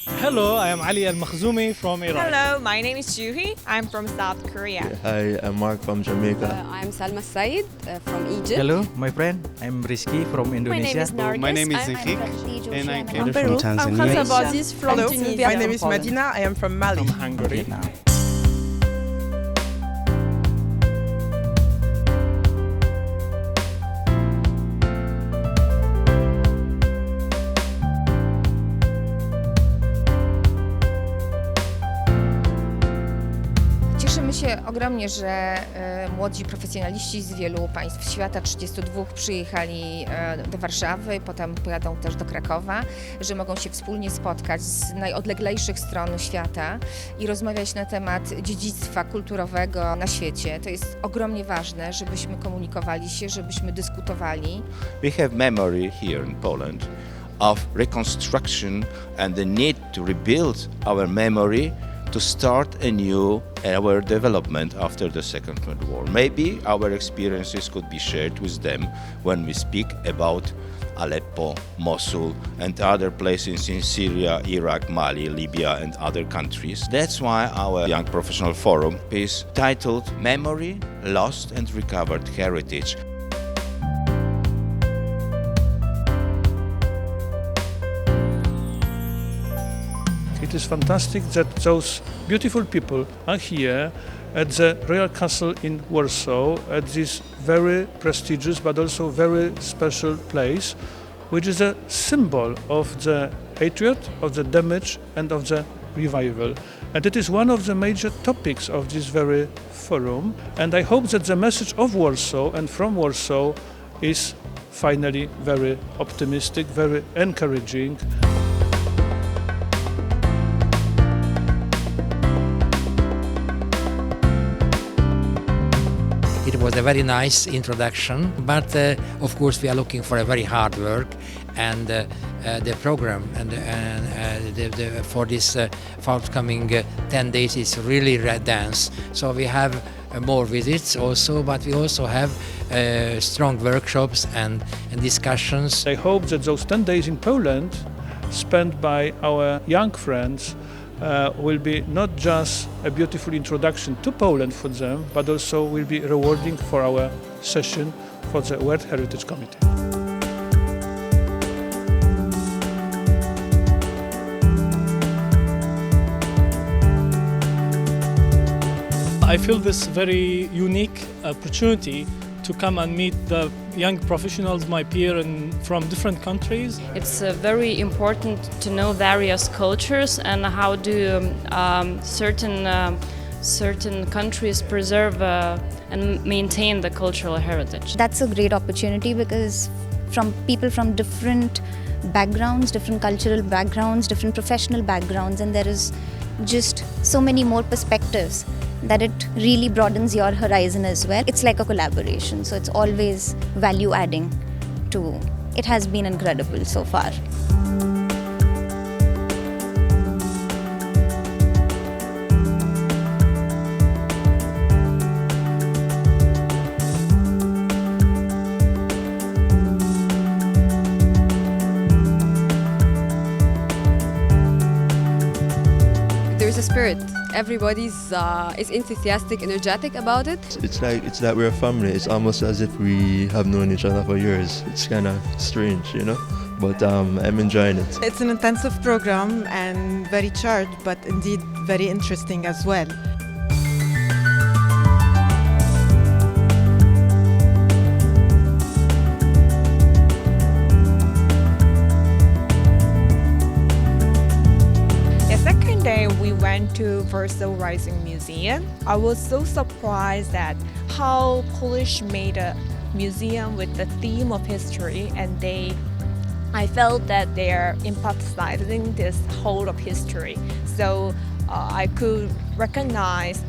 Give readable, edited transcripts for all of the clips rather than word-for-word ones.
Hello, I am Ali Al-Makhzoumi from Iraq. Hello, my name is Juhi. I'm from South Korea. Hi, I'm Mark from Jamaica. I'm Salma Said from Egypt. Hello, my friend. I'm Rizky from Indonesia. My name is Zafik and I'm from Peru. Tanzania. I'm Khalsa Bazis from Hello, Tunisia. my name is Medina. I am from Mali. From Hungary. Vietnam. Cieszymy się ogromnie, że młodzi profesjonaliści z wielu państw świata, 32, przyjechali do Warszawy, potem pojadą też do Krakowa, że mogą się wspólnie spotkać z najodleglejszych stron świata i rozmawiać na temat dziedzictwa kulturowego na świecie. To jest ogromnie ważne, żebyśmy komunikowali się, żebyśmy dyskutowali. We have memory here in Poland of reconstruction and the need to rebuild our memory to start anew our development after the Second World War. Maybe our experiences could be shared with them when we speak about Aleppo, Mosul and other places in Syria, Iraq, Mali, Libya and other countries. That's why our Young Professional Forum is titled Memory, Lost and Recovered Heritage. It is fantastic that those beautiful people are here at the Royal Castle in Warsaw, at this very prestigious but also very special place, which is a symbol of the hatred, of the damage and of the revival. And it is one of the major topics of this very forum. And I hope that the message of Warsaw and from Warsaw is finally very optimistic, very encouraging. It was a very nice introduction, but of course we are looking for a very hard work, and the program for this forthcoming 10 days is really dense. So we have more visits also, but we also have strong workshops and discussions. I hope that those 10 days in Poland spent by our young friends will be not just a beautiful introduction to Poland for them, but also will be rewarding for our session for the World Heritage Committee. I feel this very unique opportunity to come and meet the young professionals, my peer from different countries. It's very important to know various cultures and how do certain countries preserve and maintain the cultural heritage. That's a great opportunity because from people from different backgrounds, different cultural backgrounds, different professional backgrounds, and there is just so many more perspectives that it really broadens your horizon as well. It's like a collaboration, so it's always value adding to. It has been incredible so far. There's a spirit. Everybody is enthusiastic, energetic about it. It's like we're a family. It's almost as if we have known each other for years. It's kind of strange, you know, but I'm enjoying it. It's an intensive program and very charged, but indeed very interesting as well. We went to Verso Rising Museum. I was so surprised at how Polish made a museum with the theme of history, and I felt that they're emphasizing this whole of history. So I could recognize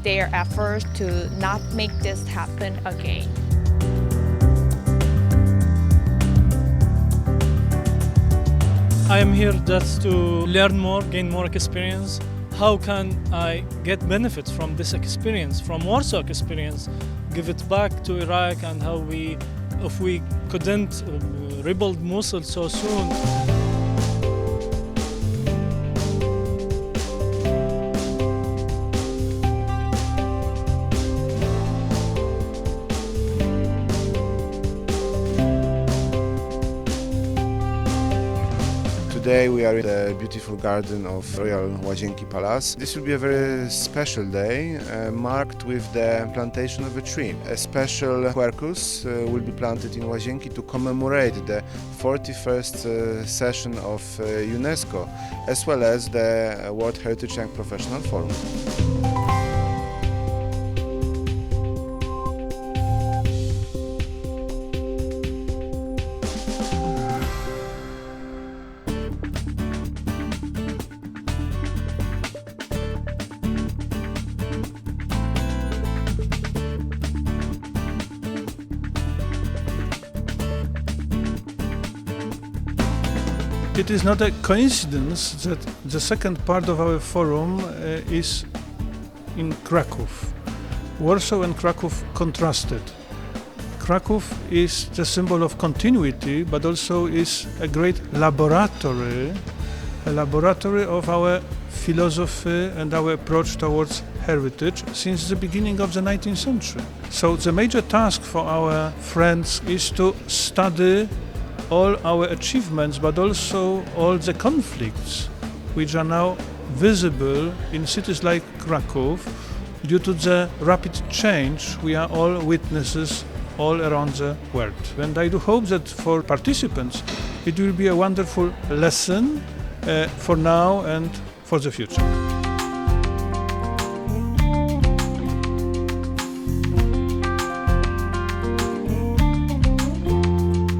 their efforts to not make this happen again. I am here just to learn more, gain more experience. How can I get benefits from this experience, from Warsaw experience, give it back to Iraq, and how if we couldn't rebuild Mosul so soon. Today we are in the beautiful garden of Royal Łazienki Palace. This will be a very special day, marked with the plantation of a tree. A special quercus will be planted in Łazienki to commemorate the 41st session of UNESCO, as well as the World Heritage Young Professional Forum. It is not a coincidence that the second part of our forum is in Kraków. Warsaw and Kraków contrasted. Kraków is the symbol of continuity, but also is a great laboratory of our philosophy and our approach towards heritage since the beginning of the 19th century. So the major task for our friends is to study all our achievements, but also all the conflicts which are now visible in cities like Kraków due to the rapid change we are all witnesses all around the world. And I do hope that for participants it will be a wonderful lesson for now and for the future.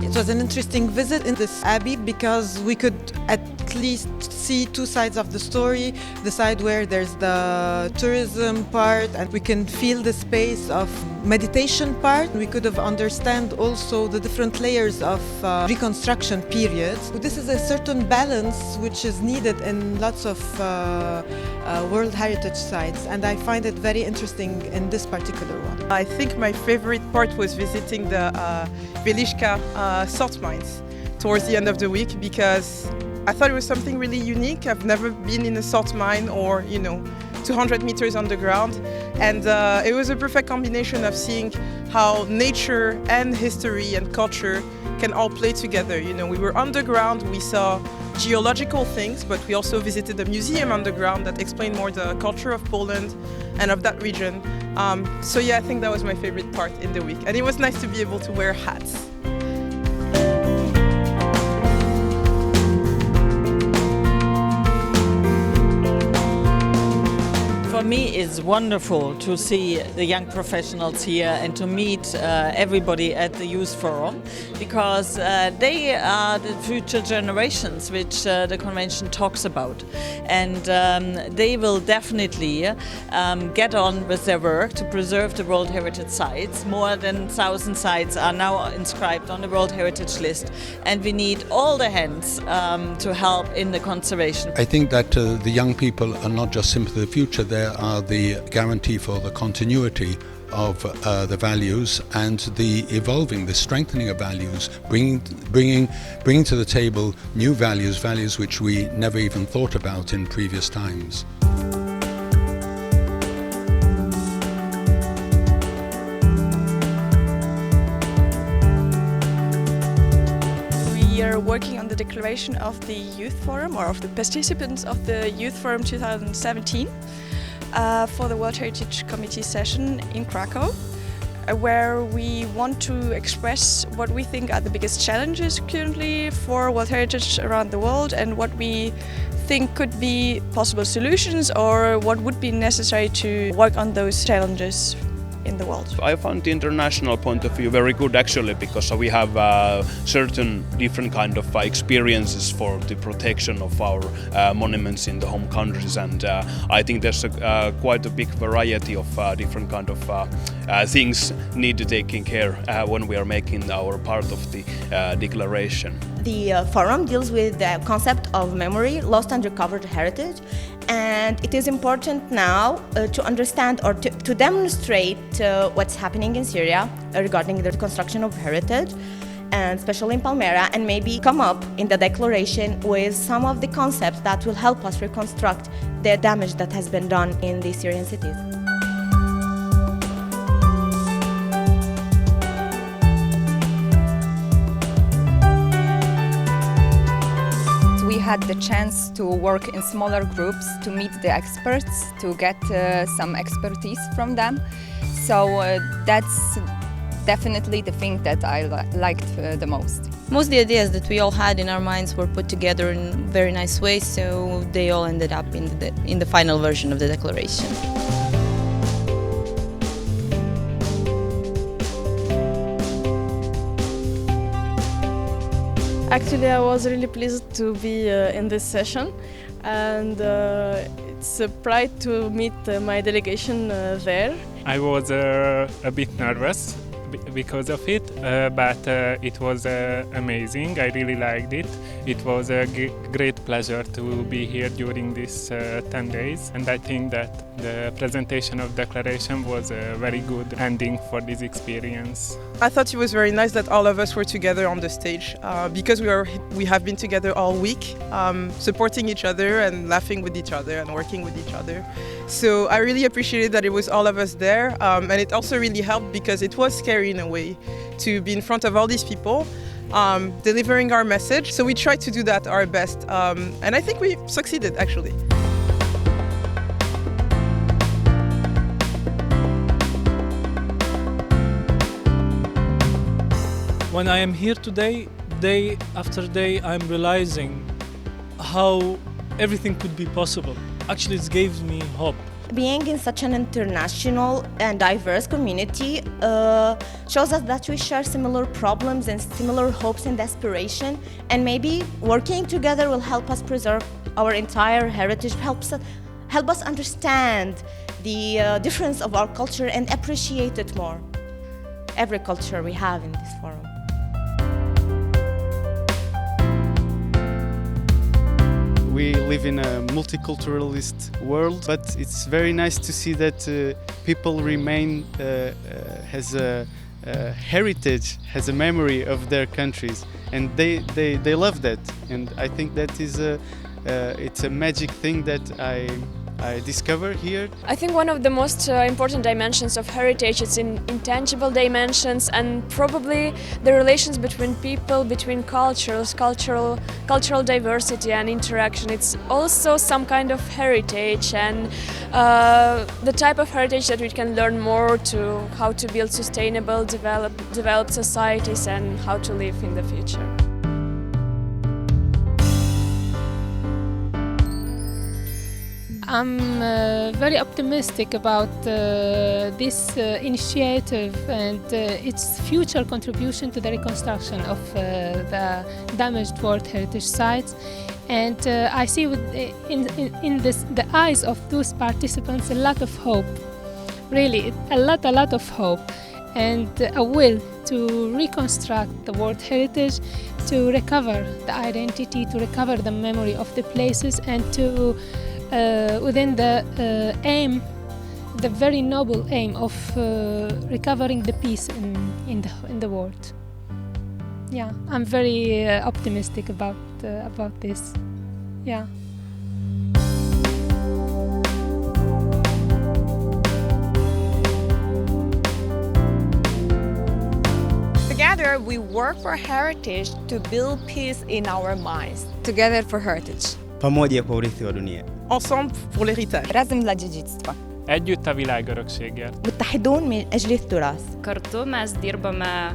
It was an interesting visit in this abbey because we could at least see two sides of the story, the side where there's the tourism part and we can feel the space of meditation part. We could have understand also the different layers of reconstruction periods. This is a certain balance which is needed in lots of World Heritage sites, and I find it very interesting in this particular one. I think my favorite part was visiting the Wieliczka salt mines towards the end of the week because I thought it was something really unique. I've never been in a salt mine or, 200 meters underground, and it was a perfect combination of seeing how nature and history and culture can all play together. We were underground, we saw geological things, but we also visited a museum underground that explained more the culture of Poland and of that region. So yeah, I think that was my favorite part in the week, and it was nice to be able to wear hats. For me, it's wonderful to see the young professionals here and to meet everybody at the Youth Forum, because they are the future generations which the convention talks about, and they will definitely get on with their work to preserve the World Heritage Sites. More than 1,000 sites are now inscribed on the World Heritage List, and we need all the hands to help in the conservation. I think that the young people are not just simply the future, they are the guarantee for the continuity of the values and the evolving, the strengthening of values, bringing to the table new values which we never even thought about in previous times. We are working on the declaration of the Youth Forum, or of the participants of the Youth Forum 2017. For the World Heritage Committee session in Krakow, where we want to express what we think are the biggest challenges currently for World Heritage around the world, and what we think could be possible solutions, or what would be necessary to work on those challenges in the world. I found the international point of view very good actually, because we have certain different kind of experiences for the protection of our monuments in the home countries, and I think there's quite a big variety of different kind of things need to take care when we are making our part of the declaration. The forum deals with the concept of memory, lost and recovered heritage, and it is important now to understand or to demonstrate what's happening in Syria regarding the reconstruction of heritage, and especially in Palmyra, and maybe come up in the declaration with some of the concepts that will help us reconstruct the damage that has been done in the Syrian cities. We had the chance to work in smaller groups, to meet the experts, to get some expertise from them. So that's definitely the thing that I liked the most. Most of the ideas that we all had in our minds were put together in very nice ways, so they all ended up in the final version of the declaration. Actually, I was really pleased to be in this session, and it's a pride to meet my delegation there. I was a bit nervous because of it, but it was amazing. I really liked it. It was a great pleasure to be here during these 10 days, and I think that the presentation of declaration was a very good ending for this experience. I thought it was very nice that all of us were together on the stage because we have been together all week, supporting each other and laughing with each other and working with each other. So I really appreciated that it was all of us there, and it also really helped because it was scary in a way to be in front of all these people, delivering our message. So we tried to do that our best, and I think we succeeded actually. When I am here today, day after day, I'm realizing how everything could be possible. Actually, it gives me hope. Being in such an international and diverse community shows us that we share similar problems and similar hopes and aspirations, and maybe working together will help us preserve our entire heritage, help us understand the difference of our culture and appreciate it more. Every culture we have in this forum. We live in a multiculturalist world, but it's very nice to see that people remain has a heritage, has a memory of their countries, and they love that. And I think that is it's a magic thing that I discover here. I think one of the most important dimensions of heritage is in intangible dimensions, and probably the relations between people, between cultures, cultural diversity and interaction. It's also some kind of heritage, and the type of heritage that we can learn more to how to build sustainable, developed societies and how to live in the future. I'm very optimistic about this initiative and its future contribution to the reconstruction of the damaged World Heritage Sites. And I see in the eyes of those participants a lot of hope, really a lot of hope, and a will to reconstruct the World Heritage, to recover the identity, to recover the memory of the places, and to within the aim, the very noble aim of recovering the peace in the world. Yeah, I'm very optimistic about this. Yeah. Together, we work for heritage to build peace in our minds. Together for heritage. Pamoja kwa urithi wa dunia. Ensemble pour l'héritage. رزم dla dziedzictwa. Együtt a világörökségért. متحدون من أجل التراث. Kartu mes dirbame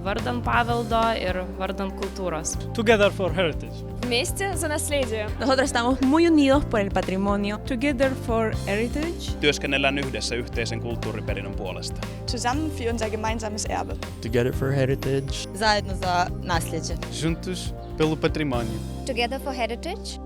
vardan paveldo ir vardan kultūros. Together for heritage. Вместе за наследие. Nosotros estamos muy unidos por el patrimonio. Together for heritage. Työskennellään yhdessä yhteisen kulttuuriperinnön puolesta. Zusammen für unser gemeinsames Erbe. Together for heritage. Заедно за наследие. Juntos pelo património. Together for heritage.